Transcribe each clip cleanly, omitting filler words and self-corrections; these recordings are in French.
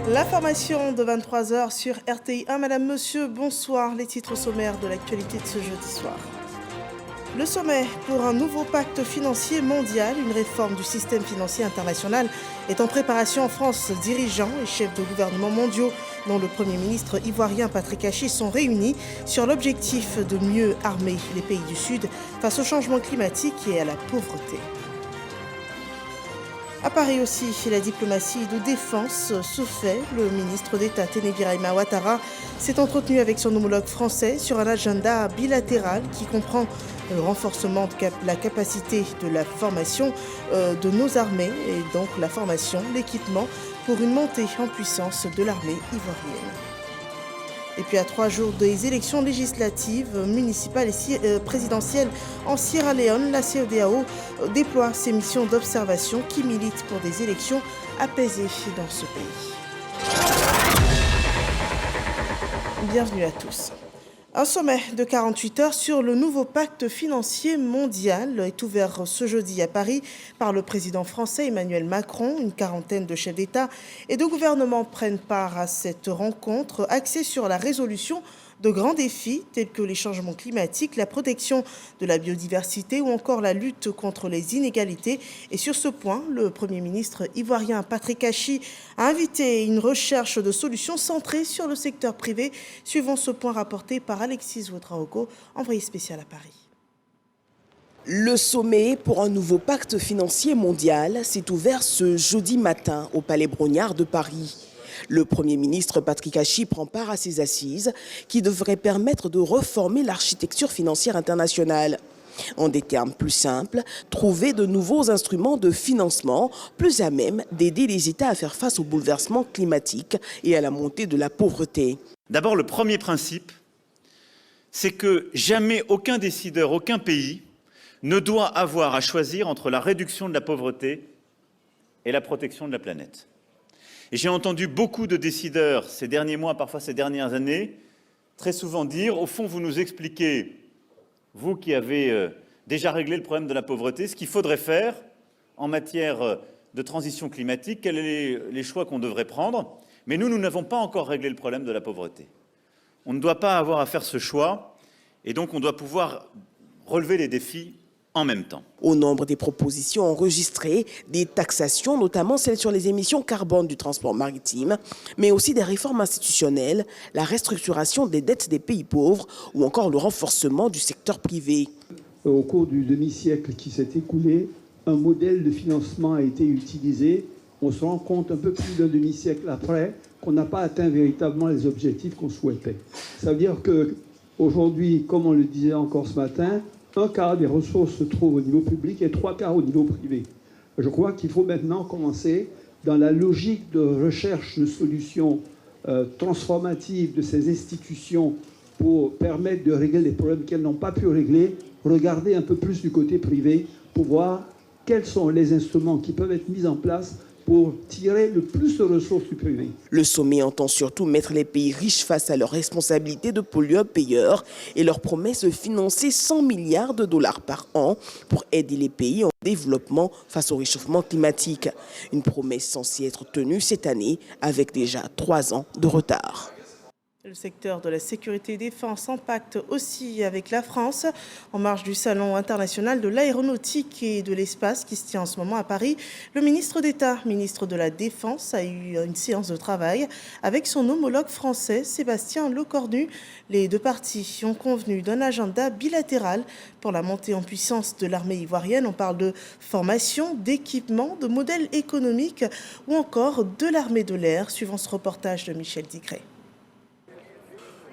L'information de 23 h sur RTI1. Madame, monsieur, bonsoir. Les titres sommaires de l'actualité de ce jeudi soir. Le sommet pour un nouveau pacte financier mondial, une réforme du système financier international est en préparation en France. Dirigeants et chefs de gouvernement mondiaux, dont le Premier ministre ivoirien Patrick Hachi, sont réunis sur l'objectif de mieux armer les pays du Sud face au changement climatique et à la pauvreté. À Paris aussi, la diplomatie de défense se fait. Le ministre d'État Téné Birahima Ouattara s'est entretenu avec son homologue français sur un agenda bilatéral qui comprend le renforcement de la capacité de la formation de nos armées et donc la formation, l'équipement pour une montée en puissance de l'armée ivoirienne. Et puis à 3 jours des élections législatives, municipales et présidentielles en Sierra Leone, la CEDEAO déploie ses missions d'observation qui militent pour des élections apaisées dans ce pays. Bienvenue à tous. Un sommet de 48 heures sur le nouveau pacte financier mondial est ouvert ce jeudi à Paris par le président français Emmanuel Macron. Une quarantaine de chefs d'État et de gouvernement prennent part à cette rencontre axée sur la résolution de grands défis tels que les changements climatiques, la protection de la biodiversité ou encore la lutte contre les inégalités. Et sur ce point, le Premier ministre ivoirien Patrick Hachi a invité une recherche de solutions centrées sur le secteur privé. Suivant ce point rapporté par Alexis Ouedraogo, envoyé spécial à Paris. Le sommet pour un nouveau pacte financier mondial s'est ouvert ce jeudi matin au Palais Brongniart de Paris. Le Premier ministre Patrick Hachi prend part à ces assises qui devraient permettre de reformer l'architecture financière internationale. En des termes plus simples, trouver de nouveaux instruments de financement plus à même d'aider les États à faire face au bouleversement climatique et à la montée de la pauvreté. D'abord, le premier principe, c'est que jamais aucun décideur, aucun pays ne doit avoir à choisir entre la réduction de la pauvreté et la protection de la planète. Et j'ai entendu beaucoup de décideurs ces derniers mois, parfois ces dernières années, très souvent dire, au fond, vous nous expliquez, vous qui avez déjà réglé le problème de la pauvreté, ce qu'il faudrait faire en matière de transition climatique, quels sont les choix qu'on devrait prendre, mais nous n'avons pas encore réglé le problème de la pauvreté. On ne doit pas avoir à faire ce choix, et donc on doit pouvoir relever les défis en même temps. Au nombre des propositions enregistrées, des taxations, notamment celles sur les émissions carbone du transport maritime, mais aussi des réformes institutionnelles, la restructuration des dettes des pays pauvres ou encore le renforcement du secteur privé. Au cours du demi-siècle qui s'est écoulé, un modèle de financement a été utilisé. On se rend compte un peu plus d'un demi-siècle après qu'on n'a pas atteint véritablement les objectifs qu'on souhaitait. Ça veut dire qu'aujourd'hui, comme on le disait encore ce matin, un quart des ressources se trouvent au niveau public et 3/4 au niveau privé. Je crois qu'il faut maintenant commencer dans la logique de recherche de solutions transformatives de ces institutions pour permettre de régler les problèmes qu'elles n'ont pas pu régler, regarder un peu plus du côté privé pour voir quels sont les instruments qui peuvent être mis en place pour tirer le plus de ressources du privé. Le sommet entend surtout mettre les pays riches face à leurs responsabilités de pollueurs-payeurs et leur promet de financer 100 milliards de dollars par an pour aider les pays en développement face au réchauffement climatique. Une promesse censée être tenue cette année avec déjà 3 ans de retard. Le secteur de la sécurité et défense en pacte aussi avec la France. En marge du Salon international de l'aéronautique et de l'espace qui se tient en ce moment à Paris, le ministre d'État, ministre de la Défense, a eu une séance de travail avec son homologue français, Sébastien Lecornu. Les deux parties ont convenu d'un agenda bilatéral pour la montée en puissance de l'armée ivoirienne. On parle de formation, d'équipement, de modèle économique ou encore de l'armée de l'air, suivant ce reportage de Michel Digré.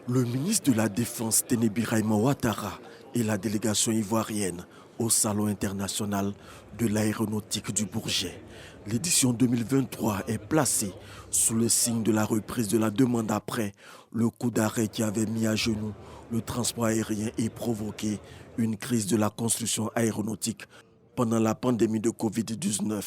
Le ministre de la Défense, Téné Birahima Ouattara, et la délégation ivoirienne au Salon international de l'aéronautique du Bourget. L'édition 2023 est placée sous le signe de la reprise de la demande après le coup d'arrêt qui avait mis à genoux le transport aérien et provoqué une crise de la construction aéronautique pendant la pandémie de Covid-19.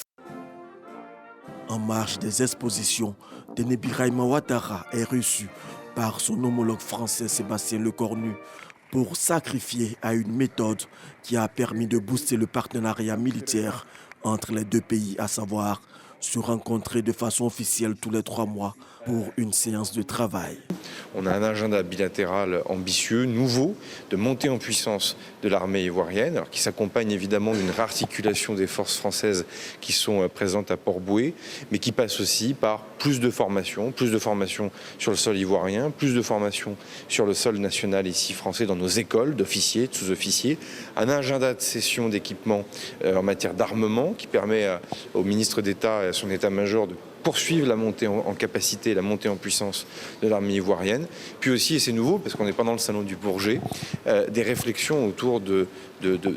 En marge des expositions, Téné Birahima Ouattara est reçu par son homologue français Sébastien Lecornu pour sacrifier à une méthode qui a permis de booster le partenariat militaire entre les deux pays, à savoir se rencontrer de façon officielle tous les 3 mois pour une séance de travail. On a un agenda bilatéral ambitieux, nouveau, de montée en puissance de l'armée ivoirienne, qui s'accompagne évidemment d'une réarticulation des forces françaises qui sont présentes à Port-Bouët, mais qui passe aussi par plus de formation sur le sol ivoirien, plus de formation sur le sol national ici français dans nos écoles d'officiers, de sous-officiers, un agenda de cession d'équipements en matière d'armement qui permet au ministre d'État et à son état-major de poursuivre la montée en capacité, la montée en puissance de l'armée ivoirienne. Puis aussi, et c'est nouveau parce qu'on n'est pas dans le salon du Bourget, des réflexions autour de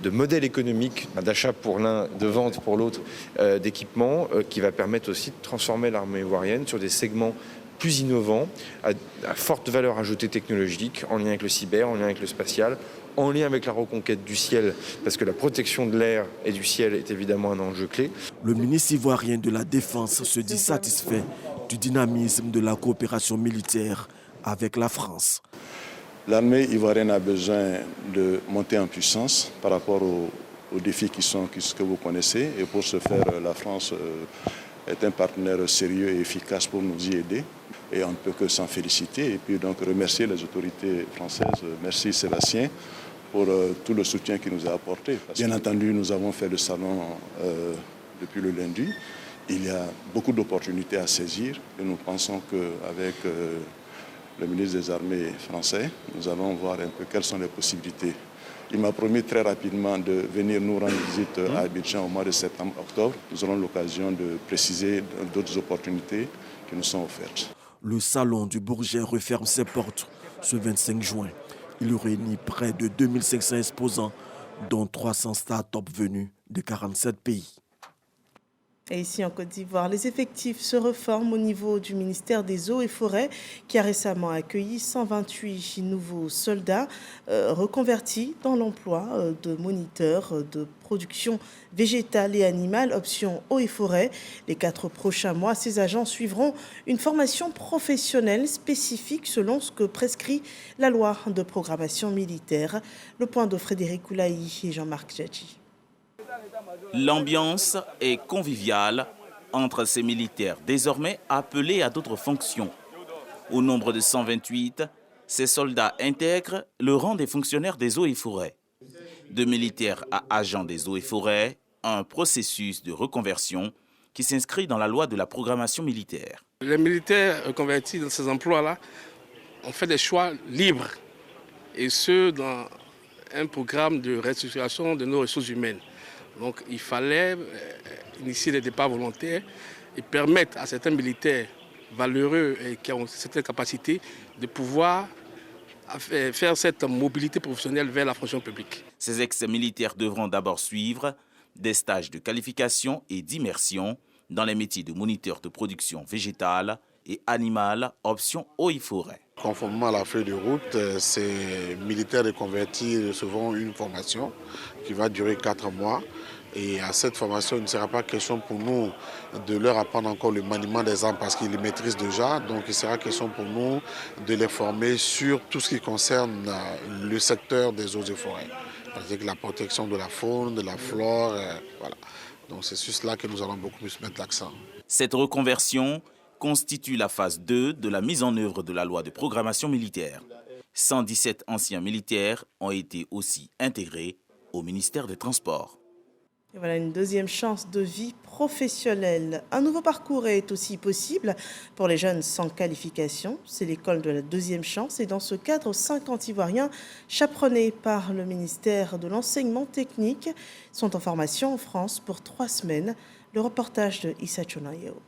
modèles économiques, d'achat pour l'un, de vente pour l'autre d'équipements qui va permettre aussi de transformer l'armée ivoirienne sur des segments plus innovants, à forte valeur ajoutée technologique, en lien avec le cyber, en lien avec le spatial, en lien avec la reconquête du ciel, parce que la protection de l'air et du ciel est évidemment un enjeu clé. Le ministre ivoirien de la Défense se dit satisfait du dynamisme de la coopération militaire avec la France. L'armée ivoirienne a besoin de monter en puissance par rapport aux défis que vous connaissez. Et pour ce faire, la France est un partenaire sérieux et efficace pour nous y aider. Et on ne peut que s'en féliciter. Et puis donc remercier les autorités françaises. Merci Sébastien pour tout le soutien qu'il nous a apporté. Bien entendu, nous avons fait le salon depuis le lundi. Il y a beaucoup d'opportunités à saisir. Et nous pensons qu'avec le ministre des Armées français, nous allons voir un peu quelles sont les possibilités. Il m'a promis très rapidement de venir nous rendre visite à Abidjan au mois de septembre-octobre. Nous aurons l'occasion de préciser d'autres opportunités qui nous sont offertes. Le salon du Bourget referme ses portes ce 25 juin. Il réunit près de 2500 exposants, dont 300 start-up venus de 47 pays. Et ici en Côte d'Ivoire, les effectifs se reforment au niveau du ministère des Eaux et Forêts qui a récemment accueilli 128 nouveaux soldats reconvertis dans l'emploi de moniteurs de production végétale et animale, option Eaux et Forêts. Les 4 prochains mois, ces agents suivront une formation professionnelle spécifique selon ce que prescrit la loi de programmation militaire. Le point de Frédéric Oulaï et Jean-Marc Djadji. L'ambiance est conviviale entre ces militaires désormais appelés à d'autres fonctions. Au nombre de 128, ces soldats intègrent le rang des fonctionnaires des eaux et forêts. De militaires à agents des eaux et forêts, un processus de reconversion qui s'inscrit dans la loi de la programmation militaire. Les militaires convertis dans ces emplois-là ont fait des choix libres, et ce, dans un programme de restructuration de nos ressources humaines. Donc il fallait initier les départs volontaires et permettre à certains militaires valeureux et qui ont certaines capacités de pouvoir faire cette mobilité professionnelle vers la fonction publique. Ces ex-militaires devront d'abord suivre des stages de qualification et d'immersion dans les métiers de moniteur de production végétale et animale, option eaux et forêts. Conformément à la feuille de route, ces militaires reconvertis recevront une formation qui va durer 4 mois. Et à cette formation, il ne sera pas question pour nous de leur apprendre encore le maniement des armes parce qu'ils les maîtrisent déjà. Donc il sera question pour nous de les former sur tout ce qui concerne le secteur des eaux et forêts. C'est-à-dire la protection de la faune, de la flore, voilà. Donc c'est sur cela que nous allons beaucoup plus mettre l'accent. Cette reconversion constitue la phase 2 de la mise en œuvre de la loi de programmation militaire. 117 anciens militaires ont été aussi intégrés au ministère des Transports. Et voilà une deuxième chance de vie professionnelle. Un nouveau parcours est aussi possible pour les jeunes sans qualification. C'est l'école de la deuxième chance. Et dans ce cadre, 50 Ivoiriens chaperonnés par le ministère de l'Enseignement technique sont en formation en France pour 3 semaines. Le reportage de Issa Chonayo.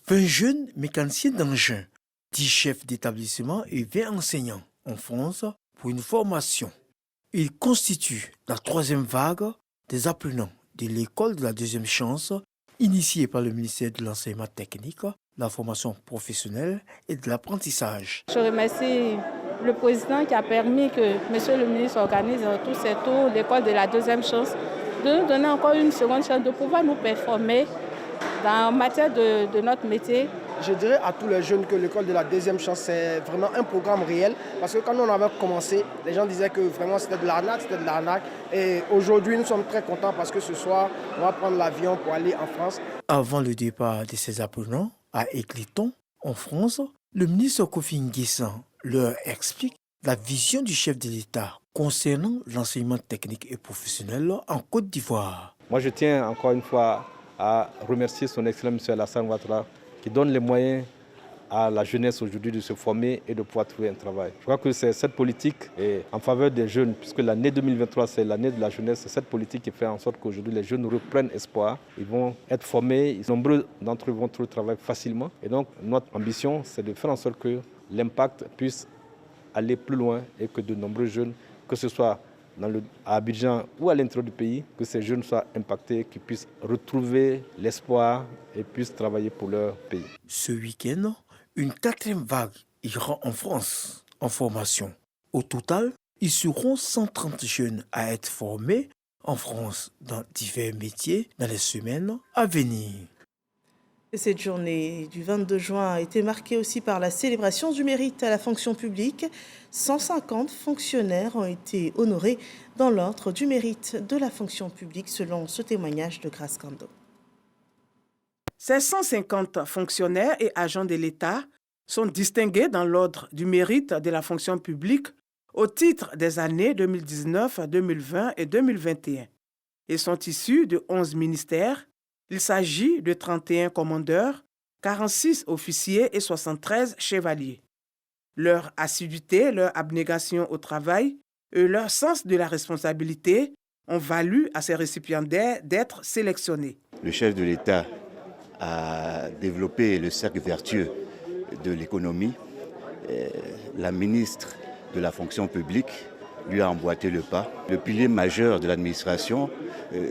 20 jeunes mécaniciens d'engin, 10 chefs d'établissement et 20 enseignants en France pour une formation. Ils constituent la 3e vague des apprenants de l'école de la deuxième chance, initiée par le ministère de l'Enseignement technique, la formation professionnelle et de l'apprentissage. Je remercie le président qui a permis que monsieur le ministre organise tous ces tours d'école de la deuxième chance, de nous donner encore une seconde chance de pouvoir nous performer dans matière de notre métier Je dirais à tous les jeunes que l'école de la deuxième chance, c'est vraiment un programme réel. Parce que quand on avait commencé, les gens disaient que vraiment c'était de l'arnaque. Et aujourd'hui, nous sommes très contents parce que ce soir, on va prendre l'avion pour aller en France. Avant le départ de ces apprenants à Égletons, en France, le ministre Kofi Nguessan leur explique la vision du chef de l'État concernant l'enseignement technique et professionnel en Côte d'Ivoire. Moi, je tiens encore une fois à remercier son Excellence M. Alassane Ouattara qui donne les moyens à la jeunesse aujourd'hui de se former et de pouvoir trouver un travail. Je crois que c'est cette politique en faveur des jeunes, puisque l'année 2023, c'est l'année de la jeunesse, c'est cette politique qui fait en sorte qu'aujourd'hui les jeunes reprennent espoir. Ils vont être formés, nombreux d'entre eux vont trouver le travail facilement. Et donc notre ambition, c'est de faire en sorte que l'impact puisse aller plus loin et que de nombreux jeunes, que ce soit à Abidjan ou à l'intérieur du pays, que ces jeunes soient impactés, qu'ils puissent retrouver l'espoir et puissent travailler pour leur pays. Ce week-end, une 4e vague ira en France en formation. Au total, ils seront 130 jeunes à être formés en France dans divers métiers dans les semaines à venir. Et cette journée du 22 juin a été marquée aussi par la célébration du mérite à la fonction publique. 150 fonctionnaires ont été honorés dans l'ordre du mérite de la fonction publique, selon ce témoignage de Grace Kando. Ces 150 fonctionnaires et agents de l'État sont distingués dans l'ordre du mérite de la fonction publique au titre des années 2019, 2020 et 2021. Ils sont issus de 11 ministères. Il s'agit de 31 commandeurs, 46 officiers et 73 chevaliers. Leur assiduité, leur abnégation au travail et leur sens de la responsabilité ont valu à ces récipiendaires d'être sélectionnés. Le chef de l'État a développé le cercle vertueux de l'économie. La ministre de la fonction publique lui a emboîté le pas. Le pilier majeur de l'administration,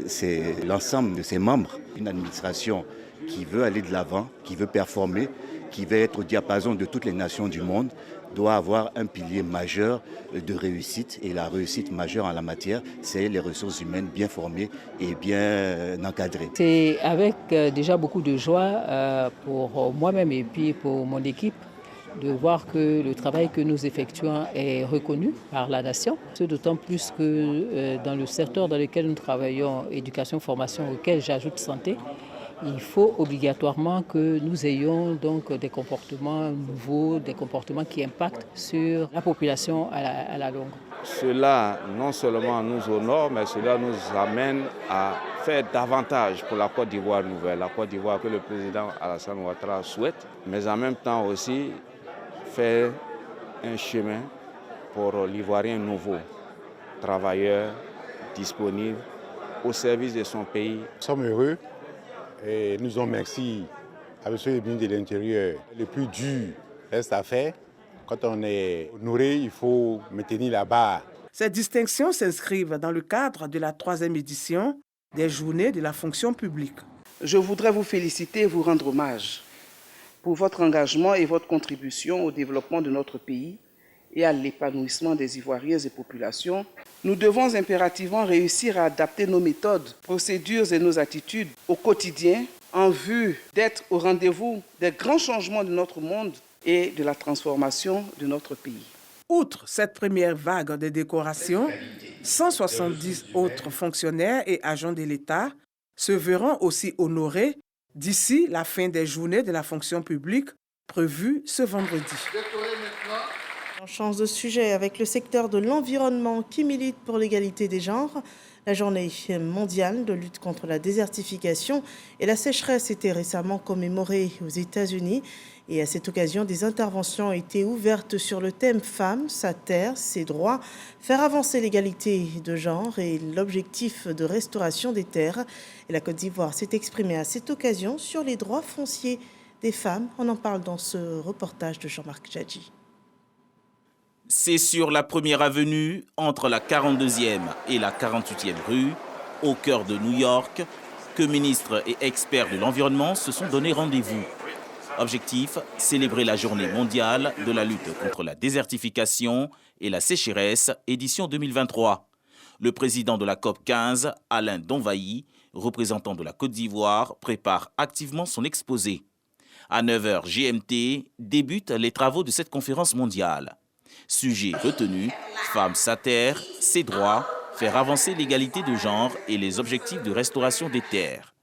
c'est l'ensemble de ses membres. Une administration qui veut aller de l'avant, qui veut performer, qui veut être au diapason de toutes les nations du monde, doit avoir un pilier majeur de réussite. Et la réussite majeure en la matière, c'est les ressources humaines bien formées et bien encadrées. C'est avec déjà beaucoup de joie pour moi-même et puis pour mon équipe de voir que le travail que nous effectuons est reconnu par la nation. C'est d'autant plus que dans le secteur dans lequel nous travaillons, éducation, formation, auquel j'ajoute santé, il faut obligatoirement que nous ayons donc des comportements nouveaux, des comportements qui impactent sur la population à la longue. Cela non seulement nous honore, mais cela nous amène à faire davantage pour la Côte d'Ivoire nouvelle, la Côte d'Ivoire que le président Alassane Ouattara souhaite, mais en même temps aussi faire un chemin pour l'Ivoirien nouveau, travailleur, disponible, au service de son pays. Nous sommes heureux et nous en remercions à M. le ministre de l'Intérieur. Le plus dur reste à faire. Quand on est honoré, il faut maintenir la barre. Ces distinctions s'inscrivent dans le cadre de la 3e édition des Journées de la fonction publique. Je voudrais vous féliciter et vous rendre hommage pour votre engagement et votre contribution au développement de notre pays et à l'épanouissement des Ivoiriens et populations. Nous devons impérativement réussir à adapter nos méthodes, procédures et nos attitudes au quotidien en vue d'être au rendez-vous des grands changements de notre monde et de la transformation de notre pays. Outre cette première vague de décorations, 170 autres fonctionnaires et agents de l'État se verront aussi honorés d'ici la fin des journées de la fonction publique prévues ce vendredi. On change de sujet avec le secteur de l'environnement qui milite pour l'égalité des genres. La journée mondiale de lutte contre la désertification et la sécheresse était récemment commémorée aux États-Unis. Et à cette occasion, des interventions ont été ouvertes sur le thème « Femmes, sa terre, ses droits », faire avancer l'égalité de genre et l'objectif de restauration des terres. Et la Côte d'Ivoire s'est exprimée à cette occasion sur les droits fonciers des femmes. On en parle dans ce reportage de Jean-Marc Djadji. C'est sur la première avenue, entre la 42e et la 48e rue, au cœur de New York, que ministres et experts de l'environnement se sont donné rendez-vous. Objectif, célébrer la journée mondiale de la lutte contre la désertification et la sécheresse, édition 2023. Le président de la COP 15, Alain Donvaï, représentant de la Côte d'Ivoire, prépare activement son exposé. À 9h GMT débutent les travaux de cette conférence mondiale. Sujet retenu, femmes sa terre, ses droits, faire avancer l'égalité de genre et les objectifs de restauration des terres.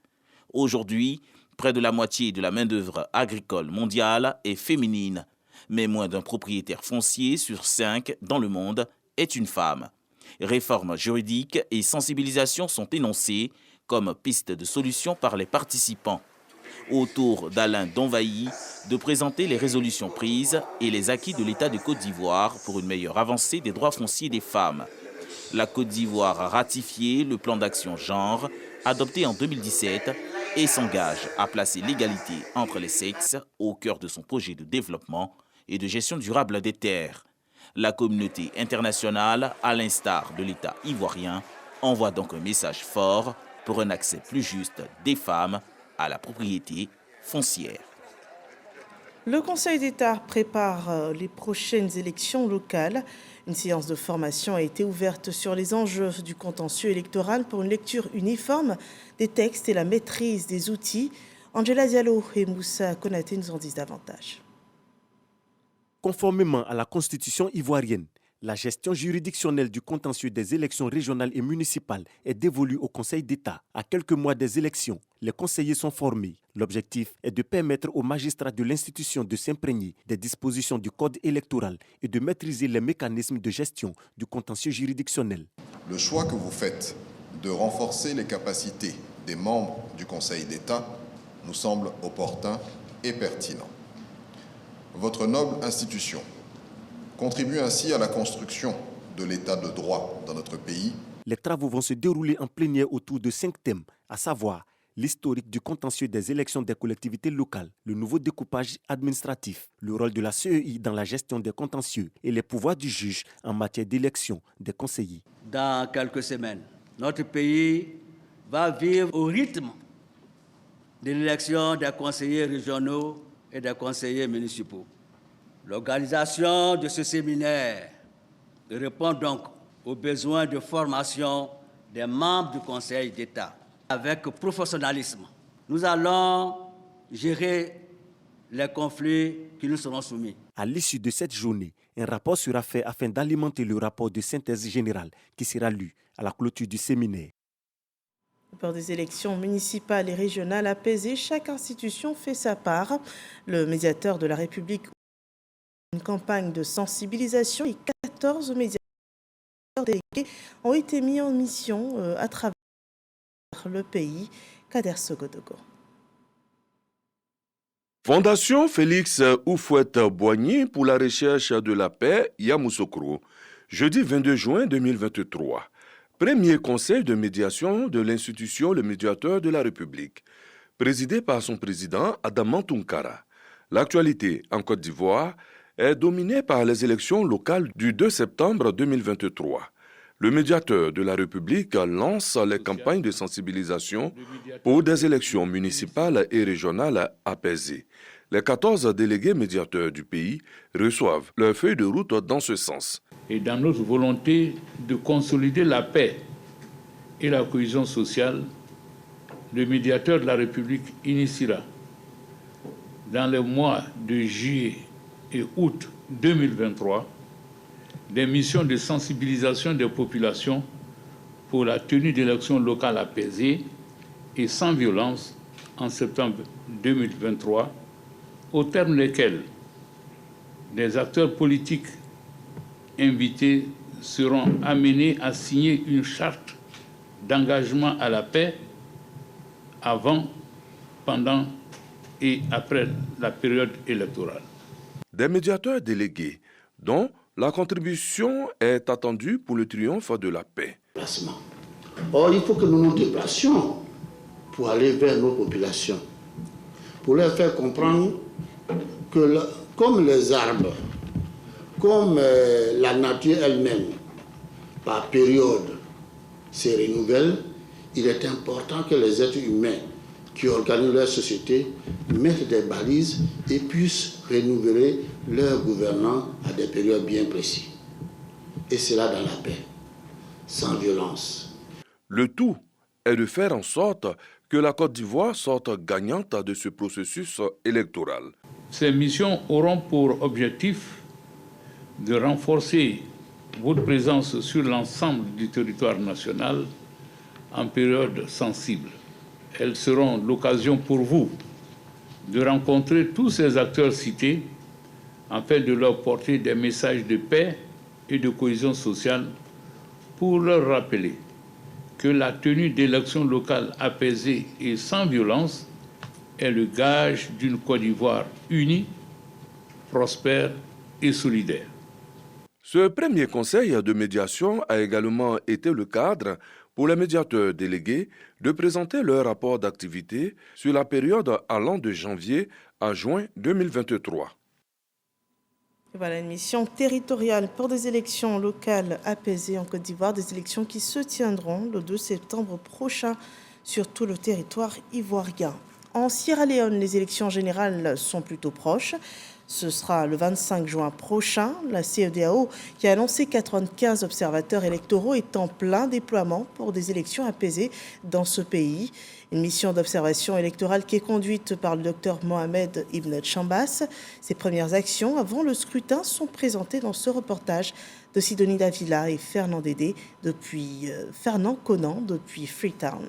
Aujourd'hui, près de la moitié de la main-d'œuvre agricole mondiale est féminine, mais moins d'un propriétaire foncier sur 5 dans le monde est une femme. Réformes juridiques et sensibilisation sont énoncées comme piste de solution par les participants. Au tour d'Alain Donvailly de présenter les résolutions prises et les acquis de l'État de Côte d'Ivoire pour une meilleure avancée des droits fonciers des femmes. La Côte d'Ivoire a ratifié le plan d'action genre adopté en 2017 et s'engage à placer l'égalité entre les sexes au cœur de son projet de développement et de gestion durable des terres. La communauté internationale, à l'instar de l'État ivoirien, envoie donc un message fort pour un accès plus juste des femmes à la propriété foncière. Le Conseil d'État prépare les prochaines élections locales. Une séance de formation a été ouverte sur les enjeux du contentieux électoral pour une lecture uniforme des textes et la maîtrise des outils. Angela Diallo et Moussa Konaté nous en disent davantage. Conformément à la Constitution ivoirienne, la gestion juridictionnelle du contentieux des élections régionales et municipales est dévolue au Conseil d'État. À quelques mois des élections, les conseillers sont formés. L'objectif est de permettre aux magistrats de l'institution de s'imprégner des dispositions du Code électoral et de maîtriser les mécanismes de gestion du contentieux juridictionnel. Le choix que vous faites de renforcer les capacités des membres du Conseil d'État nous semble opportun et pertinent. Votre noble institution contribue ainsi à la construction de l'état de droit dans notre pays. Les travaux vont se dérouler en plénière autour de 5 thèmes, à savoir l'historique du contentieux des élections des collectivités locales, le nouveau découpage administratif, le rôle de la CEI dans la gestion des contentieux et les pouvoirs du juge en matière d'élection des conseillers. Dans quelques semaines, notre pays va vivre au rythme de l'élection des conseillers régionaux et des conseillers municipaux. L'organisation de ce séminaire répond donc aux besoins de formation des membres du Conseil d'État. Avec professionnalisme, nous allons gérer les conflits qui nous seront soumis. À l'issue de cette journée, un rapport sera fait afin d'alimenter le rapport de synthèse générale qui sera lu à la clôture du séminaire. Pour des élections municipales et régionales apaisées, chaque institution fait sa part. Le médiateur de la République une campagne de sensibilisation et 14 médiateurs délégués ont été mis en mission à travers le pays. Kader Sogodogo. Fondation Félix Houphouët-Boigny pour la recherche de la paix, Yamoussoukro, jeudi 22 juin 2023. Premier conseil de médiation de l'institution Le Médiateur de la République, présidé par son président Adama Tounkara. L'actualité en Côte d'Ivoire est dominée par les élections locales du 2 septembre 2023. Le médiateur de la République lance les campagnes de sensibilisation pour des élections municipales et régionales apaisées. Les 14 délégués médiateurs du pays reçoivent leur feuille de route dans ce sens. Et dans notre volonté de consolider la paix et la cohésion sociale, le médiateur de la République initiera dans les mois de juillet et août 2023 des missions de sensibilisation des populations pour la tenue d'élections locales apaisées et sans violence en septembre 2023, au terme desquels des acteurs politiques invités seront amenés à signer une charte d'engagement à la paix avant, pendant et après la période électorale. Des médiateurs délégués dont la contribution est attendue pour le triomphe de la paix. Or, il faut que nous nous déplacions pour aller vers nos populations, pour leur faire comprendre que, comme les arbres, comme la nature elle-même, par période, se renouvelle, il est important que les êtres humains qui organisent leur société mettent des balises et puissent renouveler leurs gouvernants à des périodes bien précises. Et cela dans la paix, sans violence. Le tout est de faire en sorte que la Côte d'Ivoire sorte gagnante de ce processus électoral. Ces missions auront pour objectif de renforcer votre présence sur l'ensemble du territoire national en période sensible. Elles seront l'occasion pour vous de rencontrer tous ces acteurs cités afin de leur porter des messages de paix et de cohésion sociale pour leur rappeler que la tenue d'élections locales apaisées et sans violence est le gage d'une Côte d'Ivoire unie, prospère et solidaire. Ce premier conseil de médiation a également été le cadre pour les médiateurs délégués de présenter leur rapport d'activité sur la période allant de janvier à juin 2023. Voilà une mission territoriale pour des élections locales apaisées en Côte d'Ivoire, des élections qui se tiendront le 2 septembre prochain sur tout le territoire ivoirien. En Sierra Leone, les élections générales sont plutôt proches. Ce sera le 25 juin prochain. La CEDEAO qui a annoncé 95 observateurs électoraux est en plein déploiement pour des élections apaisées dans ce pays. Une mission d'observation électorale qui est conduite par le docteur Mohamed Ibn Chambas. Ses premières actions avant le scrutin sont présentées dans ce reportage de Sidonie Davila et Fernand Conan depuis Freetown.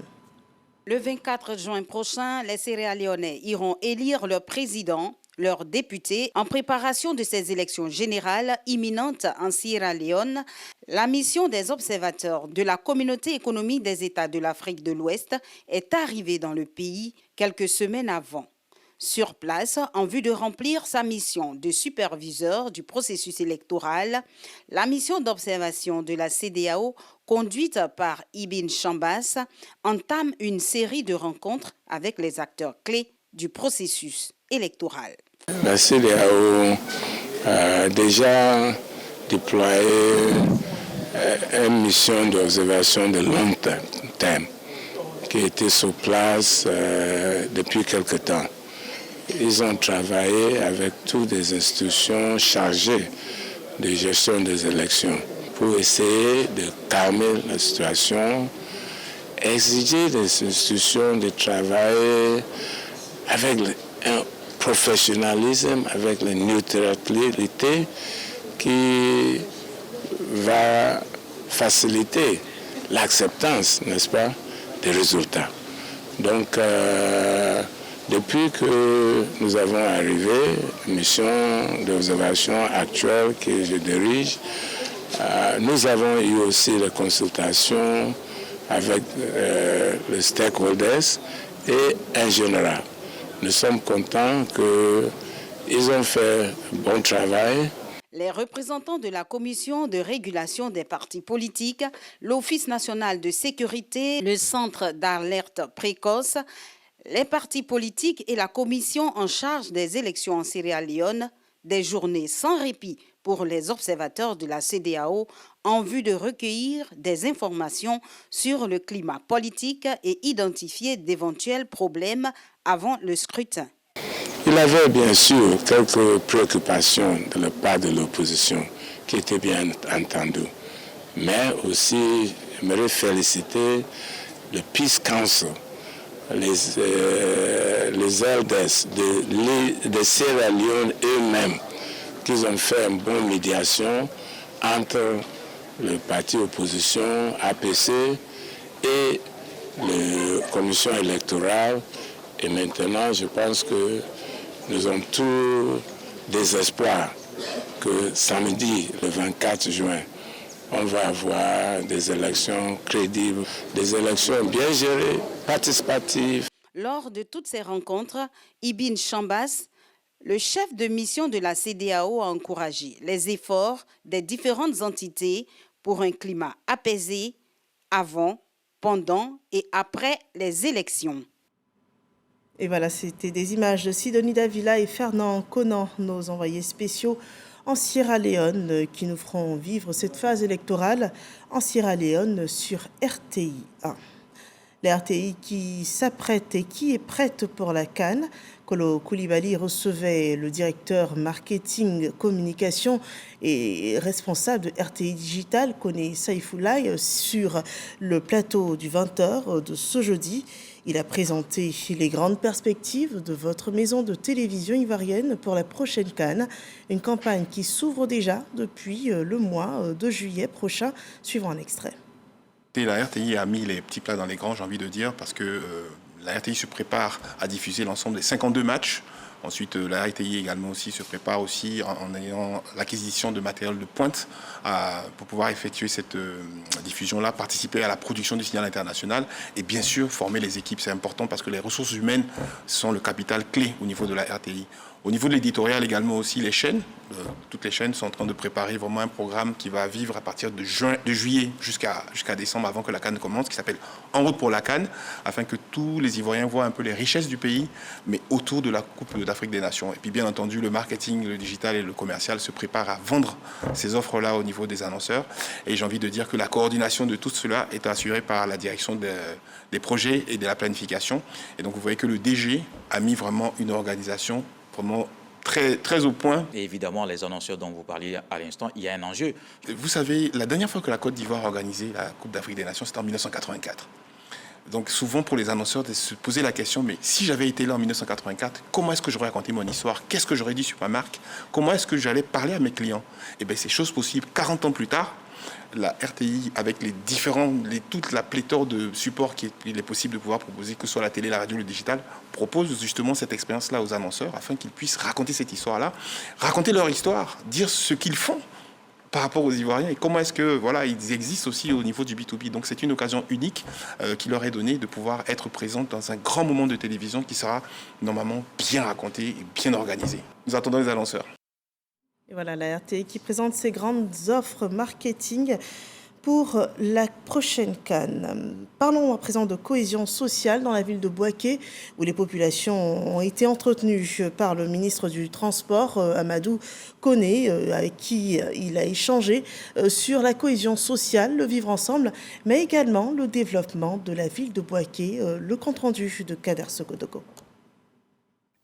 Le 24 juin prochain, les Sierra-Léonais iront élire leur président, leurs députés, en préparation de ces élections générales imminentes en Sierra Leone. La mission des observateurs de la Communauté économique des États de l'Afrique de l'Ouest est arrivée dans le pays quelques semaines avant. Sur place, en vue de remplir sa mission de superviseur du processus électoral, la mission d'observation de la CEDEAO, conduite par Ibn Chambas, entame une série de rencontres avec les acteurs clés du processus électoral. La CEDEAO a déjà déployé une mission d'observation de long terme qui était sur place depuis quelque temps. Ils ont travaillé avec toutes les institutions chargées de gestion des élections pour essayer de calmer la situation, exiger des institutions de travailler avec un professionnalisme, avec la neutralité qui va faciliter l'acceptance, n'est-ce pas, des résultats. Donc, depuis que nous avons arrivé, la mission d'observation actuelle que je dirige, nous avons eu aussi des consultations avec les stakeholders et en général. Nous sommes contents qu'ils ont fait un bon travail. Les représentants de la Commission de régulation des partis politiques, l'Office national de sécurité, le Centre d'alerte précoce, les partis politiques et la commission en charge des élections en Sierra Leone, des journées sans répit pour les observateurs de la CEDEAO en vue de recueillir des informations sur le climat politique et identifier d'éventuels problèmes avant le scrutin. Il y avait bien sûr quelques préoccupations de la part de l'opposition qui étaient bien entendues, mais aussi j'aimerais féliciter le Peace Council, les elders de Sierra Leone eux-mêmes, qui ont fait une bonne médiation entre le parti opposition, APC, et la commission électorale. Et maintenant, je pense que nous avons tous des espoirs que samedi, le 24 juin, on va avoir des élections crédibles, des élections bien gérées, participatives. Lors de toutes ces rencontres, Ibn Chambas, le chef de mission de la CEDEAO, a encouragé les efforts des différentes entités pour un climat apaisé avant, pendant et après les élections. Et voilà, c'était des images de Sidonie Davila et Fernand Conan, nos envoyés spéciaux en Sierra Leone, qui nous feront vivre cette phase électorale en Sierra Leone sur RTI 1. La RTI qui s'apprête et qui est prête pour la CAN. Kolo Koulibaly recevait le directeur marketing, communication et responsable de RTI Digital, Koné Saifoulaye, sur le plateau du 20h de ce jeudi. Il a présenté les grandes perspectives de votre maison de télévision ivoirienne pour la prochaine CAN, une campagne qui s'ouvre déjà depuis le mois de juillet prochain, suivant un extrait. La RTI a mis les petits plats dans les grands, j'ai envie de dire, parce que la RTI se prépare à diffuser l'ensemble des 52 matchs. Ensuite, la RTI également aussi se prépare aussi en ayant l'acquisition de matériel de pointe pour pouvoir effectuer cette diffusion-là, participer à la production du signal international et bien sûr former les équipes. C'est important parce que les ressources humaines sont le capital clé au niveau de la RTI. Au niveau de l'éditorial également aussi, les chaînes, toutes les chaînes sont en train de préparer vraiment un programme qui va vivre à partir de juillet jusqu'à décembre avant que la CAN commence, qui s'appelle En route pour la CAN, afin que tous les Ivoiriens voient un peu les richesses du pays, mais autour de la Coupe d'Afrique des Nations. Et puis bien entendu, le marketing, le digital et le commercial se préparent à vendre ces offres-là au niveau des annonceurs. Et j'ai envie de dire que la coordination de tout cela est assurée par la direction des projets et de la planification. Et donc vous voyez que le DG a mis vraiment une organisation vraiment très, très au point. Et évidemment, les annonceurs dont vous parliez à l'instant, il y a un enjeu. Vous savez, la dernière fois que la Côte d'Ivoire a organisé la Coupe d'Afrique des Nations, c'était en 1984. Donc souvent pour les annonceurs de se poser la question, mais si j'avais été là en 1984, comment est-ce que j'aurais raconté mon histoire? Qu'est-ce que j'aurais dit sur ma marque? Comment est-ce que j'allais parler à mes clients? Eh bien c'est chose possible. 40 ans plus tard, la RTI, avec toute la pléthore de supports qu'il est possible de pouvoir proposer, que ce soit la télé, la radio, le digital, propose justement cette expérience-là aux annonceurs afin qu'ils puissent raconter cette histoire-là, raconter leur histoire, dire ce qu'ils font par rapport aux Ivoiriens et comment est-ce que ils existent aussi au niveau du B2B. Donc c'est une occasion unique qui leur est donnée de pouvoir être présente dans un grand moment de télévision qui sera normalement bien raconté et bien organisé. Nous attendons les annonceurs. Et voilà la RTI qui présente ses grandes offres marketing pour la prochaine CAN. Parlons à présent de cohésion sociale dans la ville de Bouaké, où les populations ont été entretenues par le ministre du Transport, Amadou Koné, avec qui il a échangé sur la cohésion sociale, le vivre ensemble, mais également le développement de la ville de Bouaké. Le compte-rendu de Kader Sokodoko.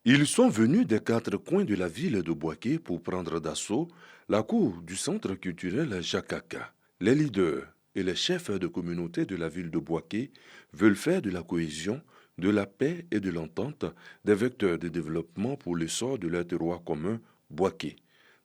Ils sont venus des 4 coins de la ville de Bouaké pour prendre d'assaut la cour du centre culturel Jakaka. Les leaders et les chefs de communauté de la ville de Bouaké veulent faire de la cohésion, de la paix et de l'entente des vecteurs de développement pour l'essor de leur terroir commun, Bouaké.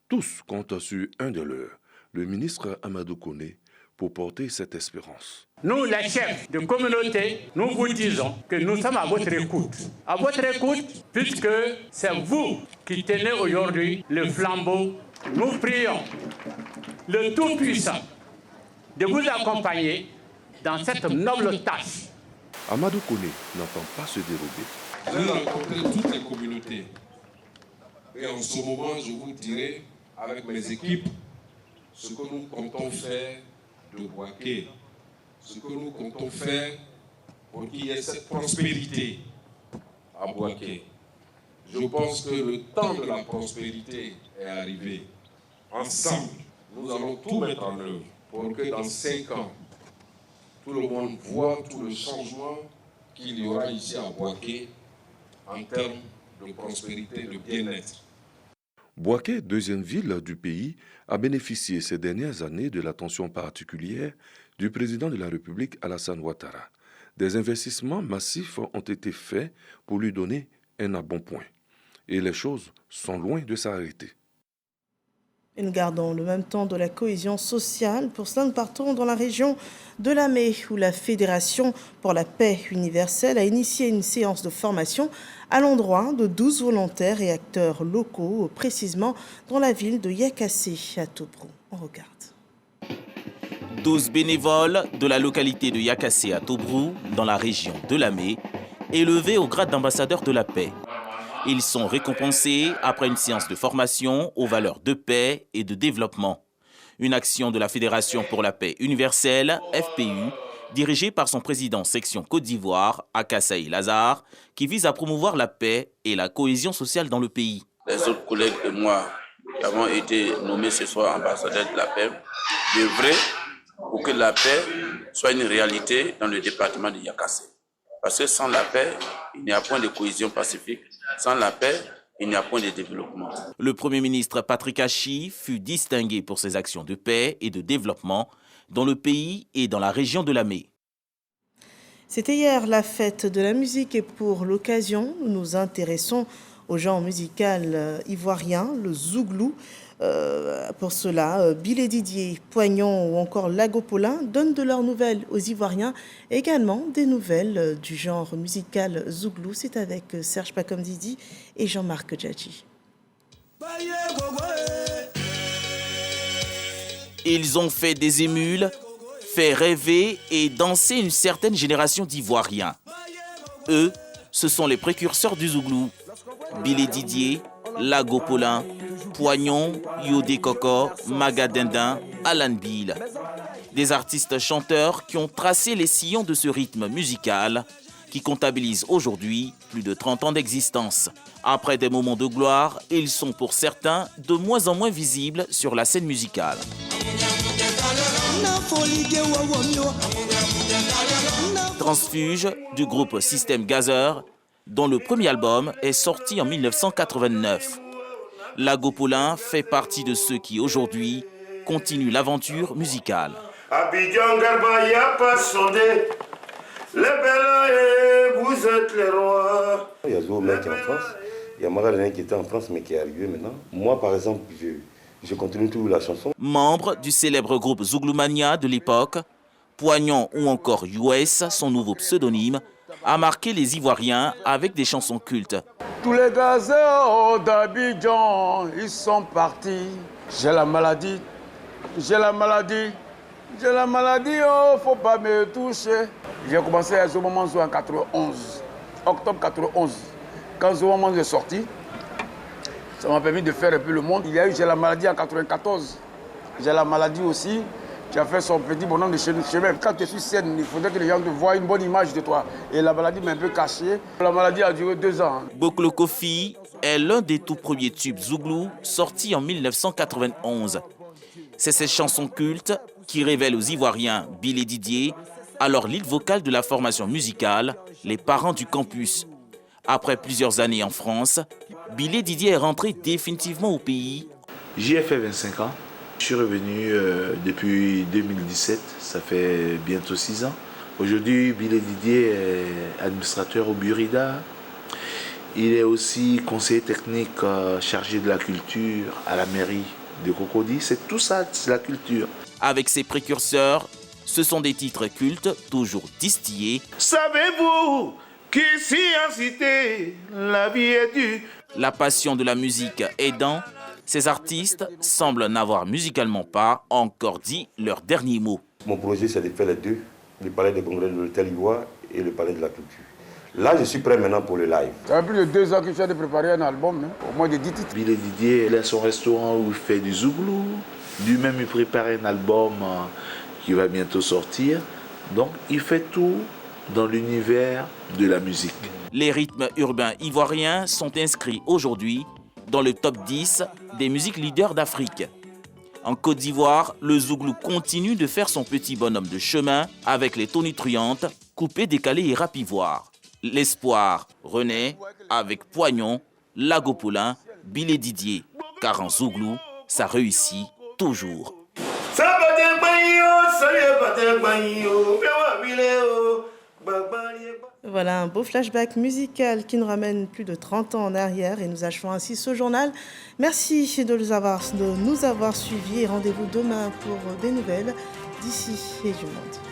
Tous comptent sur un de leurs, le ministre Amadou Koné, pour porter cette espérance. Nous, les chefs de communauté, nous vous disons que nous sommes à votre écoute. À votre écoute, puisque c'est vous qui tenez aujourd'hui le flambeau. Nous prions le Tout-Puissant de vous accompagner dans cette noble tâche. Amadou Koné n'entend pas se dérober. J'ai rencontré toutes les communautés. Et en ce moment, je vous dirai, avec mes équipes, ce que nous comptons faire de Bouaké, ce que nous comptons faire pour qu'il y ait cette prospérité à Bouaké. Je pense que le temps de la prospérité est arrivé. Ensemble, nous allons tout mettre en œuvre pour que dans 5 ans, tout le monde voit tout le changement qu'il y aura ici à Bouaké en termes de prospérité, de bien-être. Bouaké, deuxième ville du pays, a bénéficié ces dernières années de l'attention particulière du président de la République Alassane Ouattara. Des investissements massifs ont été faits pour lui donner un embonpoint. Et les choses sont loin de s'arrêter. Et nous gardons le même temps de la cohésion sociale. Pour cela, nous partons dans la région de Lamé, où la Fédération pour la paix universelle a initié une séance de formation à l'endroit de 12 volontaires et acteurs locaux, précisément dans la ville de Yakassé à Tobrou. On regarde. 12 bénévoles de la localité de Yakassé à Tobrou, dans la région de Lamé, élevés au grade d'ambassadeur de la paix. Ils sont récompensés après une séance de formation aux valeurs de paix et de développement. Une action de la Fédération pour la paix universelle, FPU, dirigée par son président section Côte d'Ivoire, Akassaï Lazare, qui vise à promouvoir la paix et la cohésion sociale dans le pays. Les autres collègues et moi qui avons été nommés ce soir ambassadeurs de la paix, d'œuvrer pour que la paix soit une réalité dans le département de Yakassé. Parce que sans la paix, il n'y a point de cohésion pacifique. Sans la paix, il n'y a point de développement. Le Premier ministre Patrick Hachi fut distingué pour ses actions de paix et de développement dans le pays et dans la région de Lamé. C'était hier la fête de la musique et pour l'occasion, nous nous intéressons au genre musical ivoirien, le zouglou. Pour cela, Bilé Didier, Poignon ou encore Lagopolin donnent de leurs nouvelles aux Ivoiriens, également des nouvelles du genre musical zouglou. C'est avec Serge Pakomdidi et Jean-Marc Djadji. Ils ont fait des émules, fait rêver et danser une certaine génération d'Ivoiriens. Eux, ce sont les précurseurs du zouglou. Bilé Didier, Lagopolin, Poignon, Yodé Koko, Magadindin, Alan Bill. Des artistes chanteurs qui ont tracé les sillons de ce rythme musical qui comptabilise aujourd'hui plus de 30 ans d'existence. Après des moments de gloire, ils sont pour certains de moins en moins visibles sur la scène musicale. Transfuge du groupe Système Gazer, dont le premier album est sorti en 1989. Lagopolin fait partie de ceux qui, aujourd'hui, continuent l'aventure musicale. Abidjan Garba, y a pas sondé. Les belles, vous êtes les rois. Il y a Zoumé qui est en France. Il y a Maradona qui était en France, mais qui est arrivé maintenant. Moi, par exemple, je continue toujours la chanson. Membre du célèbre groupe Zougloumania de l'époque, Poignon ou encore US, son nouveau pseudonyme, a marqué les Ivoiriens avec des chansons cultes. Tous les gazeurs d'Abidjan, ils sont partis. J'ai la maladie, j'ai la maladie, j'ai la maladie, oh, faut pas me toucher. J'ai commencé à Zomamanzo en 91, octobre 91. Quand Zomamanzo est sorti, ça m'a permis de faire un peu le monde. Il y a eu J'ai la maladie en 94. J'ai la maladie aussi, qui a fait son petit bonhomme de chemin. Quand tu es sur scène, il faudrait que les gens te voient une bonne image de toi. Et la maladie m'a un peu caché. La maladie a duré 2 ans. Boklo Kofi est l'un des tout premiers tubes zouglou sortis en 1991. C'est cette chanson culte qui révèle aux Ivoiriens Bilé Didier, alors lead vocal de la formation musicale, les parents du campus. Après plusieurs années en France, Bilé Didier est rentré définitivement au pays. J'y ai fait 25 ans. Je suis revenu depuis 2017, ça fait bientôt 6 ans. Aujourd'hui, Bilé Didier est administrateur au Burida. Il est aussi conseiller technique chargé de la culture à la mairie de Cocody. C'est tout ça, c'est la culture. Avec ses précurseurs, ce sont des titres cultes, toujours distillés. Savez-vous qu'ici en cité, la vie est dure? La passion de la musique aidant, ces artistes semblent n'avoir musicalement pas encore dit leur dernier mot. Mon projet, c'est de faire les deux, le palais des congrès de l'Hôtel Ivoire et le palais de la culture. Là, je suis prêt maintenant pour le live. Ça fait plus de 2 ans que je suis de préparer un album, hein, au moins de 10 titres. Bilé Didier, il a son restaurant où il fait du zouglou. Lui-même, il prépare un album qui va bientôt sortir. Donc, il fait tout dans l'univers de la musique. Les rythmes urbains ivoiriens sont inscrits aujourd'hui dans le top 10 des musiques leaders d'Afrique. En Côte d'Ivoire, le zouglou continue de faire son petit bonhomme de chemin avec les tonitruantes, coupées, décalées et rapivoires. L'espoir renaît avec Poignon, Lagopolin, Bilé Didier. Car en zouglou, ça réussit toujours. Voilà un beau flashback musical qui nous ramène plus de 30 ans en arrière et nous achevons ainsi ce journal. Merci de nous avoir suivis et rendez-vous demain pour des nouvelles d'ici et du monde.